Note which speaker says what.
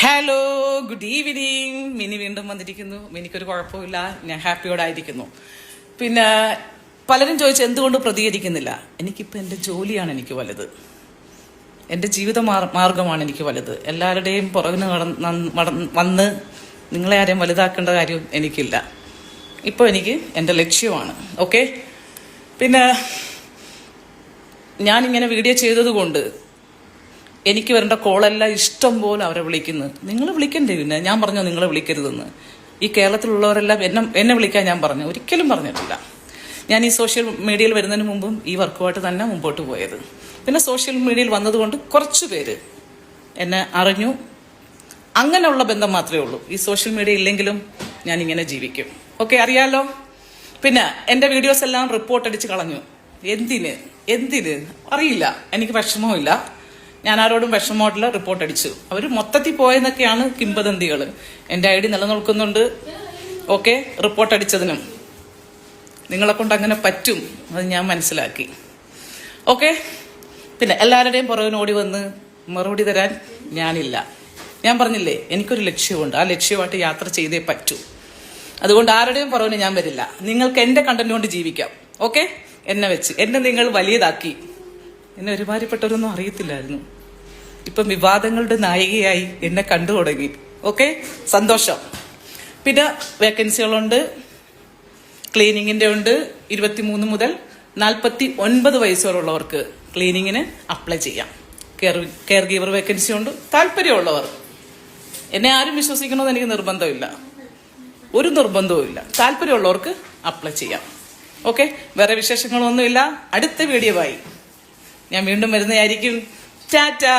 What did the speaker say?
Speaker 1: Hello, good evening. Mini വീണ്ടും വന്നിരിക്കുന്നു. മിനിക്കൊരു കുഴപ്പമില്ല, ഞാൻ ഹാപ്പിയോടായിരിക്കുന്നു. പിന്നെ പലരും ചോദിച്ചു എന്തുകൊണ്ട് പ്രതികരിക്കുന്നില്ല. എനിക്കിപ്പോൾ എൻ്റെ ജോലിയാണ് എനിക്ക് വലുത്, എൻ്റെ ജീവിത മാർഗമാണ് എനിക്ക് വലുത്. എല്ലാവരുടെയും പുറകിന് വന്ന് നിങ്ങളെ ആരെയും വലുതാക്കേണ്ട കാര്യം എനിക്കില്ല. ഇപ്പോൾ എനിക്ക് എൻ്റെ ലക്ഷ്യമാണ്. ഓക്കെ, പിന്നെ ഞാനിങ്ങനെ വീഡിയോ ചെയ്തതുകൊണ്ട് എനിക്ക് വരേണ്ട കോളെല്ലാം ഇഷ്ടം പോലെ അവരെ വിളിക്കുന്നു. നിങ്ങൾ വിളിക്കണ്ടേ? പിന്നെ ഞാൻ പറഞ്ഞോ നിങ്ങളെ വിളിക്കരുതെന്ന്? ഈ കേരളത്തിലുള്ളവരെല്ലാം എന്നെ വിളിക്കാൻ ഞാൻ പറഞ്ഞു? ഒരിക്കലും പറഞ്ഞിട്ടില്ല. ഞാൻ ഈ സോഷ്യൽ മീഡിയയിൽ വരുന്നതിന് മുമ്പും ഈ വർക്കുമായിട്ട് തന്നെ മുമ്പോട്ട് പോയത്. പിന്നെ സോഷ്യൽ മീഡിയയിൽ വന്നതുകൊണ്ട് കുറച്ച് പേര് എന്നെ അറിഞ്ഞു. അങ്ങനെയുള്ള ബന്ധം മാത്രമേ ഉള്ളൂ. ഈ സോഷ്യൽ മീഡിയ ഇല്ലെങ്കിലും ഞാൻ ഇങ്ങനെ ജീവിക്കും. ഓക്കെ, അറിയാലോ. പിന്നെ എൻ്റെ വീഡിയോസ് എല്ലാം റിപ്പോർട്ട് അടിച്ച് കളഞ്ഞു. എന്തിന് അറിയില്ല. എനിക്ക് വിഷമമില്ല. ഞാൻ ആരോടും വിഷമോട്ടില്ല. റിപ്പോർട്ട് അടിച്ചു. അവർ മൊത്തത്തിൽ പോയെന്നൊക്കെയാണ് കിംവദന്തികൾ. എൻ്റെ ഐ ഡി നിലനിൽക്കുന്നുണ്ട്. ഓക്കെ, റിപ്പോർട്ട് അടിച്ചതിനും നിങ്ങളെ കൊണ്ട് അങ്ങനെ പറ്റും, അത് ഞാൻ മനസ്സിലാക്കി. ഓക്കെ, പിന്നെ എല്ലാവരുടെയും പുറകിന് ഓടി വന്ന് മറുപടി തരാൻ ഞാനില്ല. ഞാൻ പറഞ്ഞില്ലേ, എനിക്കൊരു ലക്ഷ്യമുണ്ട്. ആ ലക്ഷ്യമായിട്ട് യാത്ര ചെയ്തേ പറ്റൂ. അതുകൊണ്ട് ആരുടെയും പുറകിന് ഞാൻ വരില്ല. നിങ്ങൾക്ക് എൻ്റെ കണ്ടന്റ് കൊണ്ട് ജീവിക്കാം. ഓക്കെ, എന്നെ വെച്ച് എന്നെ നിങ്ങൾ വലിയതാക്കി. എന്നെ ഒരുമാതിരിപ്പെട്ടവരൊന്നും അറിയത്തില്ലായിരുന്നു. ഇപ്പം വിവാദങ്ങളുടെ നായികയായി എന്നെ കണ്ടു തുടങ്ങി. ഓക്കെ, സന്തോഷം. പിന്നെ വേക്കൻസികളുണ്ട്. ക്ലീനിങ്ങിൻ്റെ ഉണ്ട്. 23 മുതൽ 49 വയസ്സ് വരെയുള്ളവർക്ക് ക്ലീനിങ്ങിന് അപ്ലൈ ചെയ്യാം. കെയർ ഗീവർ വേക്കൻസി ഉണ്ട്. താല്പര്യമുള്ളവർ, എന്നെ ആരും വിശ്വസിക്കണമെന്ന് എനിക്ക് നിർബന്ധമില്ല, ഒരു നിർബന്ധവും ഇല്ല. താല്പര്യമുള്ളവർക്ക് അപ്ലൈ ചെയ്യാം. ഓക്കെ, വേറെ വിശേഷങ്ങളൊന്നുമില്ല. അടുത്ത വീഡിയോയായി ഞാൻ വീണ്ടും വരുന്നതായിരിക്കും. ടാറ്റാ.